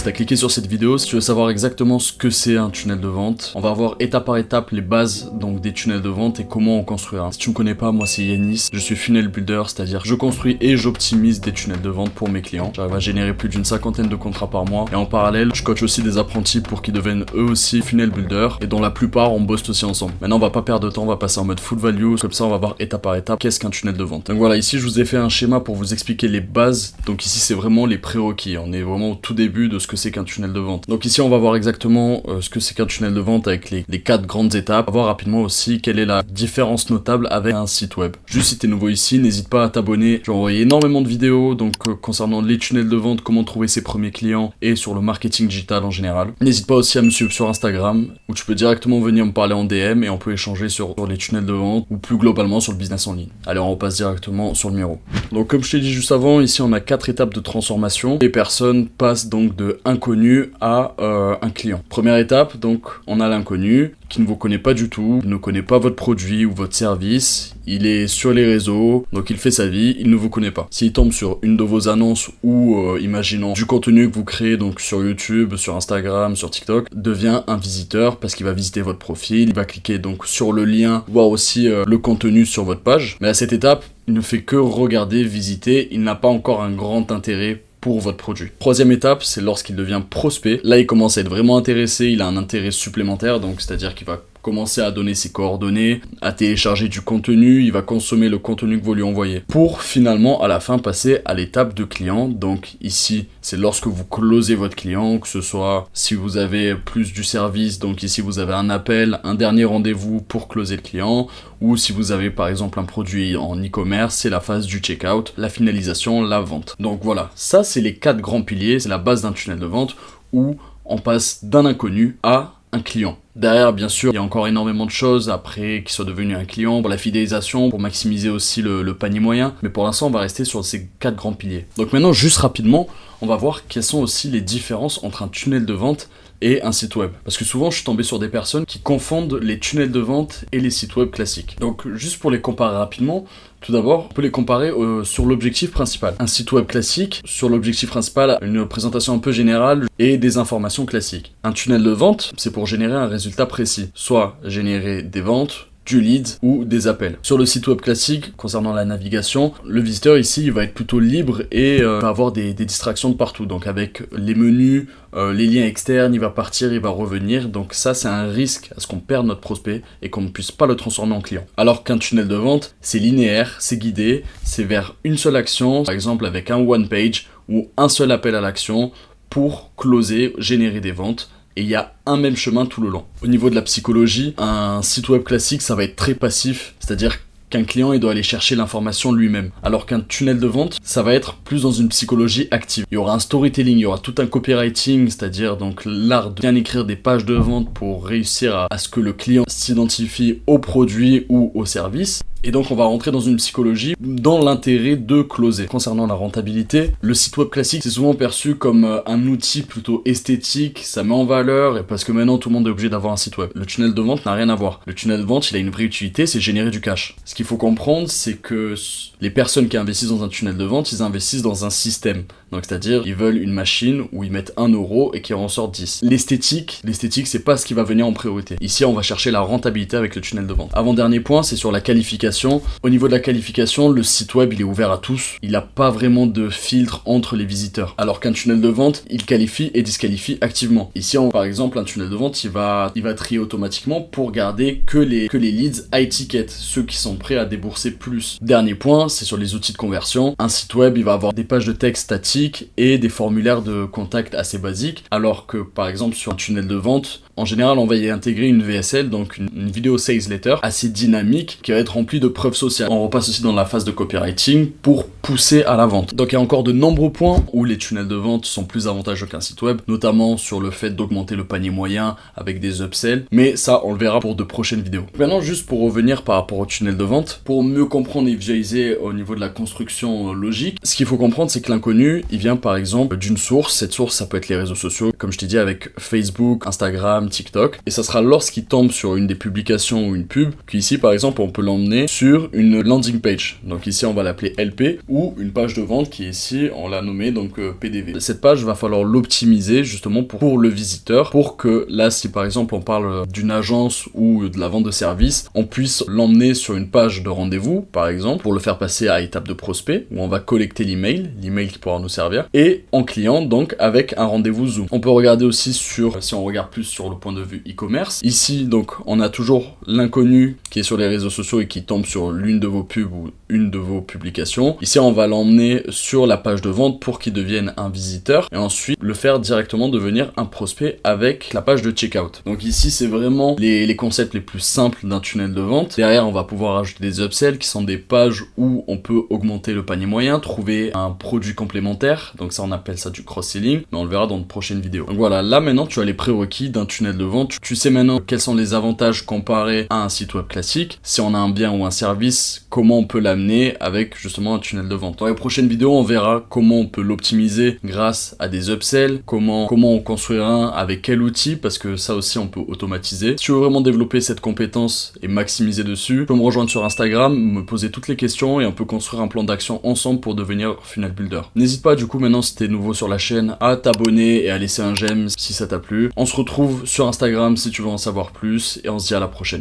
t'invite à cliquer sur cette vidéo si tu veux savoir exactement ce que c'est un tunnel de vente. On va voir étape par étape les bases donc des tunnels de vente et comment on construit un. Si tu me connais pas, moi c'est Yanis, je suis funnel builder, c'est-à-dire je construis et j'optimise des tunnels de vente pour mes clients. J'arrive à générer plus d'une 50aine de contrats par mois et en parallèle, je coach aussi des apprentis pour qu'ils deviennent eux aussi funnel builder et dont la plupart on bosse aussi ensemble. Maintenant on va pas perdre de temps, on va passer en mode full value, comme ça on va voir étape par étape qu'est-ce qu'un tunnel de vente. Donc voilà, ici je vous ai fait un schéma pour vous expliquer les bases. Donc ici c'est vraiment les prérequis, on est vraiment au tout début de ce que c'est qu'un tunnel de vente. Donc ici on va voir exactement ce que c'est qu'un tunnel de vente avec les 4 grandes étapes. On va voir rapidement aussi quelle est la différence notable avec un site web. Juste si t'es nouveau ici, n'hésite pas à t'abonner. Je vais envoyer énormément de vidéos donc concernant les tunnels de vente, comment trouver ses premiers clients et sur le marketing digital en général. N'hésite pas aussi à me suivre sur Instagram où tu peux directement venir me parler en DM et on peut échanger sur les tunnels de vente ou plus globalement sur le business en ligne. Allez, on repasse directement sur le numéro. Donc comme je t'ai dit juste avant, ici on a 4 étapes de transformation. Les personnes passent donc de inconnu à un client. Première étape, donc on a l'inconnu qui ne vous connaît pas du tout, il ne connaît pas votre produit ou votre service, il est sur les réseaux, donc il fait sa vie, il ne vous connaît pas. S'il tombe sur une de vos annonces ou, imaginons, du contenu que vous créez donc sur YouTube, sur Instagram, sur TikTok, devient un visiteur parce qu'il va visiter votre profil, il va cliquer donc sur le lien, voir aussi le contenu sur votre page. Mais à cette étape, il ne fait que regarder, visiter, il n'a pas encore un grand intérêt pour votre produit. Troisième étape, c'est lorsqu'il devient prospect. Là, il commence à être vraiment intéressé, il a un intérêt supplémentaire, donc c'est-à-dire qu'il va commencer à donner ses coordonnées, à télécharger du contenu, il va consommer le contenu que vous lui envoyez. Pour finalement, à la fin, passer à l'étape de client. Donc ici, c'est lorsque vous closez votre client, que ce soit si vous avez plus du service, donc ici vous avez un appel, un dernier rendez-vous pour closer le client, ou si vous avez par exemple un produit en e-commerce, c'est la phase du checkout, la finalisation, la vente. Donc voilà, ça c'est les 4 grands piliers, c'est la base d'un tunnel de vente où on passe d'un inconnu à un client. Derrière, bien sûr, il y a encore énormément de choses après qui sont devenus un client, pour la fidélisation, pour maximiser aussi le panier moyen. Mais pour l'instant, on va rester sur ces 4 grands piliers. Donc maintenant, juste rapidement, on va voir quelles sont aussi les différences entre un tunnel de vente et un site web. Parce que souvent, je suis tombé sur des personnes qui confondent les tunnels de vente et les sites web classiques. Donc, juste pour les comparer rapidement, tout d'abord, on peut les comparer sur l'objectif principal. Un site web classique, sur l'objectif principal, une présentation un peu générale et des informations classiques. Un tunnel de vente, c'est pour générer un résultat précis. Soit générer des ventes, du lead ou des appels. Sur le site web classique, concernant la navigation, le visiteur ici il va être plutôt libre et va avoir des distractions de partout. Donc avec les menus, les liens externes, il va partir, il va revenir. Donc ça c'est un risque à ce qu'on perde notre prospect et qu'on ne puisse pas le transformer en client. Alors qu'un tunnel de vente, c'est linéaire, c'est guidé, c'est vers une seule action, par exemple avec un one page ou un seul appel à l'action pour closer, générer des ventes. Et il y a un même chemin tout le long. Au niveau de la psychologie, un site web classique, ça va être très passif, c'est-à-dire qu'un client il doit aller chercher l'information lui-même. Alors qu'un tunnel de vente, ça va être plus dans une psychologie active. Il y aura un storytelling, il y aura tout un copywriting, c'est-à-dire donc l'art de bien écrire des pages de vente pour réussir à ce que le client s'identifie au produit ou au service. Et donc on va rentrer dans une psychologie dans l'intérêt de closer. Concernant la rentabilité, le site web classique c'est souvent perçu comme un outil plutôt esthétique, ça met en valeur et parce que maintenant tout le monde est obligé d'avoir un site web. Le tunnel de vente n'a rien à voir. Le tunnel de vente il a une vraie utilité, c'est générer du cash. Ce qu'il faut comprendre c'est que les personnes qui investissent dans un tunnel de vente, ils investissent dans un système. Donc c'est-à-dire ils veulent une machine où ils mettent 1 euro et qui en sort 10. L'esthétique c'est pas ce qui va venir en priorité. Ici on va chercher la rentabilité avec le tunnel de vente. Avant-dernier point, c'est sur la qualification. Au niveau de la qualification, le site web il est ouvert à tous. Il n'a pas vraiment de filtre entre les visiteurs. Alors qu'un tunnel de vente, il qualifie et disqualifie activement. Ici, par exemple, un tunnel de vente, il va trier automatiquement pour garder que les leads high ticket, ceux qui sont prêts à débourser plus. Dernier point, c'est sur les outils de conversion. Un site web, il va avoir des pages de texte statiques et des formulaires de contact assez basiques. Alors que, par exemple, sur un tunnel de vente, en général, on va y intégrer une VSL, donc une vidéo sales letter assez dynamique qui va être remplie de preuves sociales. On repasse aussi dans la phase de copywriting pour pousser à la vente. Donc il y a encore de nombreux points où les tunnels de vente sont plus avantageux qu'un site web, notamment sur le fait d'augmenter le panier moyen avec des upsells, mais ça on le verra pour de prochaines vidéos. Maintenant juste pour revenir par rapport au tunnel de vente, pour mieux comprendre et visualiser au niveau de la construction logique, ce qu'il faut comprendre c'est que l'inconnu, il vient par exemple d'une source, cette source ça peut être les réseaux sociaux, comme je t'ai dit avec Facebook, Instagram, TikTok, et ça sera lorsqu'il tombe sur une des publications ou une pub, qu'ici par exemple on peut l'emmener sur une landing page. Donc ici on va l'appeler LP, ou une page de vente qui est ici, on l'a nommée donc PDV. Cette page va falloir l'optimiser justement pour le visiteur, pour que là si par exemple on parle d'une agence ou de la vente de services, on puisse l'emmener sur une page de rendez-vous par exemple, pour le faire passer à étape de prospect, où on va collecter l'email qui pourra nous servir, et en client donc avec un rendez-vous Zoom. On peut regarder aussi si on regarde plus sur le point de vue e-commerce, ici donc on a toujours l'inconnu qui est sur les réseaux sociaux et qui tombe sur l'une de vos pubs ou une de vos publications. Ici on va l'emmener sur la page de vente pour qu'il devienne un visiteur, et ensuite le faire directement devenir un prospect avec la page de checkout. Donc ici c'est vraiment les concepts les plus simples d'un tunnel de vente. Derrière on va pouvoir ajouter des upsells qui sont des pages où on peut augmenter le panier moyen, trouver un produit complémentaire, donc ça on appelle ça du cross-selling, mais on le verra dans une prochaine vidéo. Donc voilà, là maintenant tu as les prérequis d'un tunnel de vente, tu sais maintenant quels sont les avantages comparés à un site web classique, si on a un bien ou un service, comment on peut l'amener avec justement un tunnel de vente. Dans les prochaines vidéos on verra comment on peut l'optimiser grâce à des upsells, comment on construire un, avec quel outil, parce que ça aussi on peut automatiser. Si tu veux vraiment développer cette compétence et maximiser dessus, tu peux me rejoindre sur Instagram, me poser toutes les questions et on peut construire un plan d'action ensemble pour devenir funnel builder. N'hésite pas du coup maintenant si t'es nouveau sur la chaîne à t'abonner et à laisser un j'aime si ça t'a plu. On se retrouve sur Instagram si tu veux en savoir plus et on se dit à la prochaine.